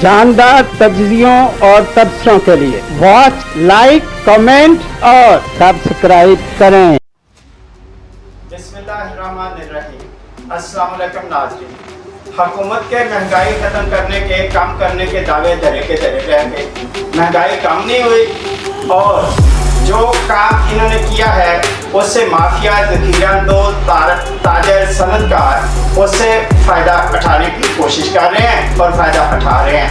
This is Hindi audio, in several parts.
जानदार तजजियों और तबसरों के लिए वॉच, लाइक, कमेंट और सब्सक्राइब करें। बिस्मिल्लाहिर्रहमानिर्रहीम। अस्सलाम वालेकुम नाज़रीन। हुकूमत के महंगाई ख़त्म करने के, कम करने के दावे धरे के धरे रह गए। महंगाई कम नहीं हुई और जो काम इन्होंने किया है उससे माफिया, ज़ख़ीरांदोज़, ताजर, सनतकार उससे फ़ायदा उठाने की कोशिश कर रहे हैं और फ़ायदा उठा रहे हैं।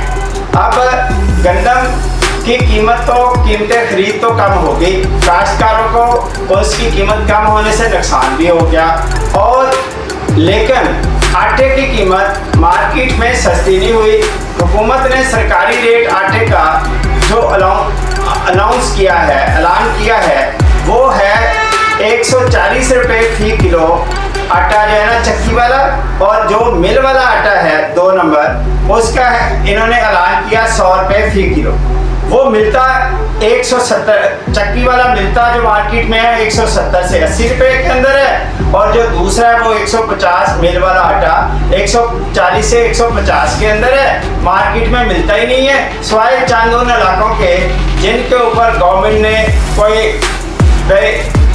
अब गंदम की कीमतें खरीद तो कम हो गई, काश्तकारों को उसकी कीमत कम होने से नुकसान भी हो गया, और लेकिन आटे की कीमत मार्केट में सस्ती नहीं हुई। हुकूमत ने सरकारी रेट आटे का जो अनाउंस किया है, ऐलान किया है, वो है 140 रुपये फ़ी किलो आटा जो है ना चक्की वाला, और जो मिल वाला आटा है 2 नंबर उसका है इन्होंने ऐलान किया 100 रुपये फ़ी किलो। वो मिलता 170, चक्की वाला मिलता जो मार्केट में है 170 से 80 रुपये के अंदर है, और जो दूसरा है वो 150, मिल वाला आटा 140 से 150 के अंदर है। मार्केट में मिलता ही नहीं है, सिवाय चंद उन इलाकों के जिनके ऊपर गवर्नमेंट ने कोई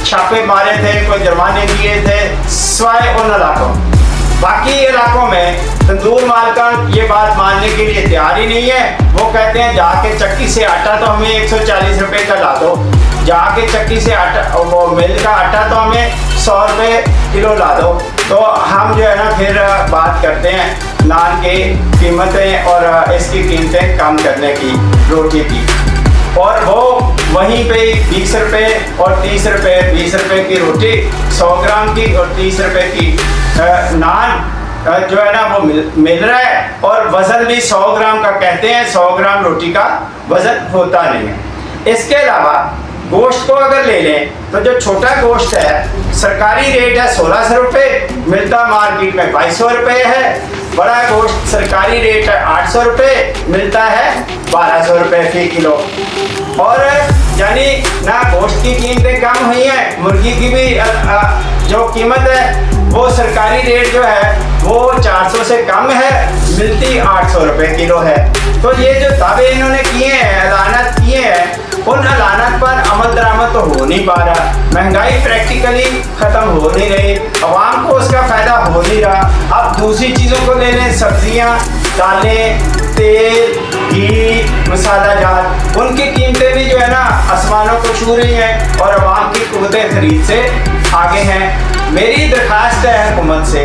छापे मारे थे, कोई जुर्माने दिए थे, सिवाय उन इलाकों। बाकी इलाकों में तंदूर मालकान ये बात मानने के लिए तैयार ही नहीं है। वो कहते हैं जाके चक्की से आटा तो हमें 140 रुपये का ला दो, जाके चक्की से आटा, वो मिल का आटा तो हमें 100 रुपये किलो ला दो। तो हम जो है ना फिर बात करते हैं नान की कीमतें और इसकी कीमतें कम करने की, रोटी की, और वो वहीं पे 20 रुपये और 30 रुपये, 20 रुपये की रोटी 100 ग्राम की और 30 रुपये की नान जो है ना वो मिल रहा है, और वज़न भी 100 ग्राम का कहते हैं, 100 ग्राम रोटी का वज़न होता नहीं है। इसके अलावा गोश्त को अगर ले लें तो जो छोटा गोश्त है सरकारी रेट है 1600 रुपये, मिलता मार्केट में 2200 रुपये है। बड़ा गोश्त सरकारी रेट है 800 रुपये, मिलता है 1200 रुपये फ़ी किलो। और यानी ना गोश्त की कीमतें कम हुई हैं, मुर्गी की भी जो कीमत है वो सरकारी रेट जो है वो 400 से कम है, मिलती 800 रुपये किलो है। तो ये जो दावे इन्होंने किए हैं, ऐलानात किए हैं, उन ऐलानात पर अमल दरामद तो हो नहीं पा रहा। महंगाई प्रैक्टिकली ख़त्म हो नहीं रही, आवाम को उसका फ़ायदा हो नहीं रहा। अब दूसरी चीज़ों को ले लें, सब्जियाँ, दालें, तेल, घी, मसाला जात, उनकी कीमतें भी जो है ना आसमानों को छू रही हैं और आवाम की क़ुव्वतें खरीद से आगे हैं। मेरी दरख्वास्त है हुकूमत से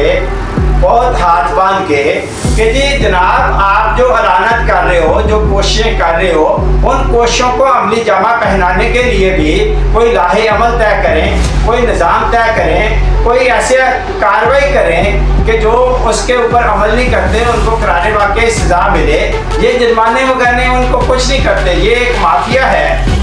बहुत हाथ बांध के कि जी जनाब, आप जो ऐलानात कर रहे हो, जो कोशिशें कर रहे हो, उन कोशिशों को अमली जामा पहनाने के लिए भी कोई लाहे अमल तय करें, कोई निज़ाम तय करें, कोई ऐसे कार्रवाई करें कि जो उसके ऊपर अमल नहीं करते उनको कराने वाकई सज़ा मिले। ये जुर्माने वगैरह उनको कुछ नहीं करते, ये एक माफिया है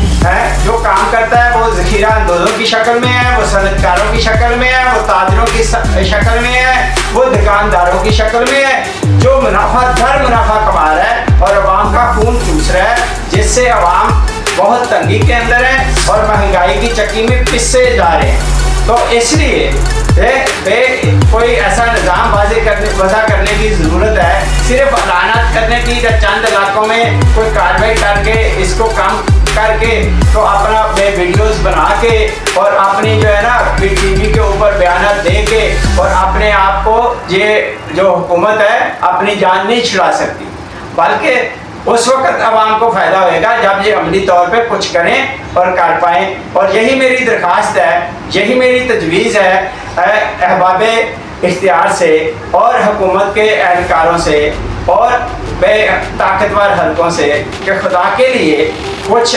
जो काम करता है, वो ज़ख़ीरांदोज़ों की शक्ल में है, वो सनतकारों की शक्ल में है, वो ताजरों की शक्ल में है, वो दुकानदारों की शक्ल में है, जो मुनाफा कमा रहा है और अवाम का खून चूस रहा है, जिससे अवाम बहुत तंगी के अंदर है और महंगाई की चक्की में पिससे जा रहे हैं। तो इसलिए कोई ऐसा निज़ाम वज़ा करने की ज़रूरत है। सिर्फ ऐलानात करने की, चंद इलाकों में कोई कार्रवाई करके इसको कम करके तो अपना वीडियोस बना के और अपनी जो है ना टीवी के ऊपर बयान दे के और अपने आप को ये जो हुकूमत है अपनी जान नहीं छुड़ा सकती, बल्कि उस वक्त आवाम को फ़ायदा होएगा जब ये अमली तौर पे कुछ करें और कर पाएँ। और यही मेरी दरख्वास्त है, यही मेरी तजवीज़ है अहबाबे इख्तियार से और हुकूमत के एहलकारों से और ताकतवर हलकों से कि खुदा के लिए कुछ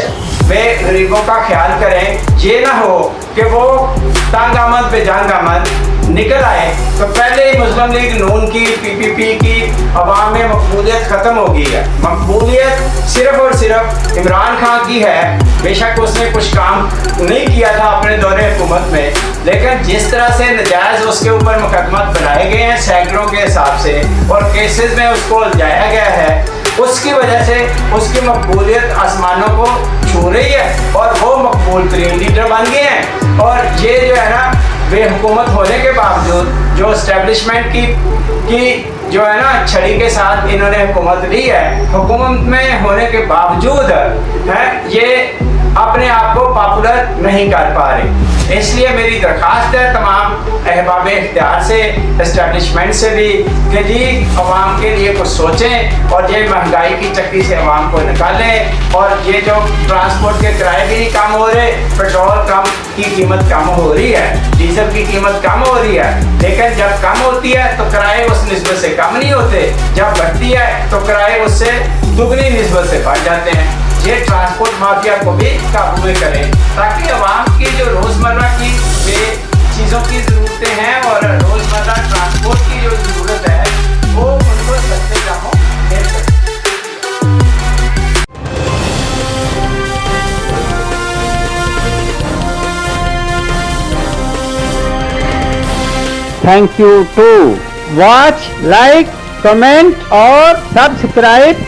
गरीबों का ख्याल करें। ये ना हो कि वो तंग आमद बेजंग आमद निकल आए तो पहले ही मुस्लिम लीग नून की, PPP की अवाम में मकबूलियत ख़त्म हो गई है। मकबूलियत सिर्फ और सिर्फ इमरान खान की है। बेशक उसने कुछ काम नहीं किया था अपने दौरे हुकूमत में, लेकिन जिस तरह से नजायज़ उसके ऊपर मुकदमात बनाए गए हैं सैकड़ों के हिसाब से और केसेस में उसको उलझाया गया है, उसकी वजह से उसकी मकबूलियत आसमानों को छू रही है और वो मकबूल तरीन लीडर बन गए हैं। और ये जो है ना बेहुकूमत होने के बावजूद जो इस्टेब्लिशमेंट की जो है ना छड़ी के साथ इन्होंने हुकूमत ली है, हुकूमत में होने के बावजूद है ये अपने आप को पॉपुलर नहीं कर पा रहे। इसलिए मेरी दरख्वास्त है तमाम अहबाब इख्तियार से, इस्टेब्लिशमेंट से भी कि जी अवाम के लिए कुछ सोचें और ये महंगाई की चक्की से अवाम को निकालें। और ये जो ट्रांसपोर्ट के किराए भी कम हो रहे, पेट्रोल कम की कीमत कम हो रही है, डीजल की कीमत कम हो रही है, लेकिन जब कम होती है तो किराए उस निस्बत से कम नहीं होते, जब बढ़ती है तो किराए उससे दुगनी निस्बत से बढ़ जाते हैं। ये ट्रांसपोर्ट माफिया को भी काबू में करें ताकि अवाम की जो रोज़मर्रा की चीज़ों की ज़रूरतें हैं और रोज़मर्रा ट्रांसपोर्ट की जो ज़रूरत है वो उनको सस्ते दामों मिल सके। Thank you to watch, like, comment और सब्सक्राइब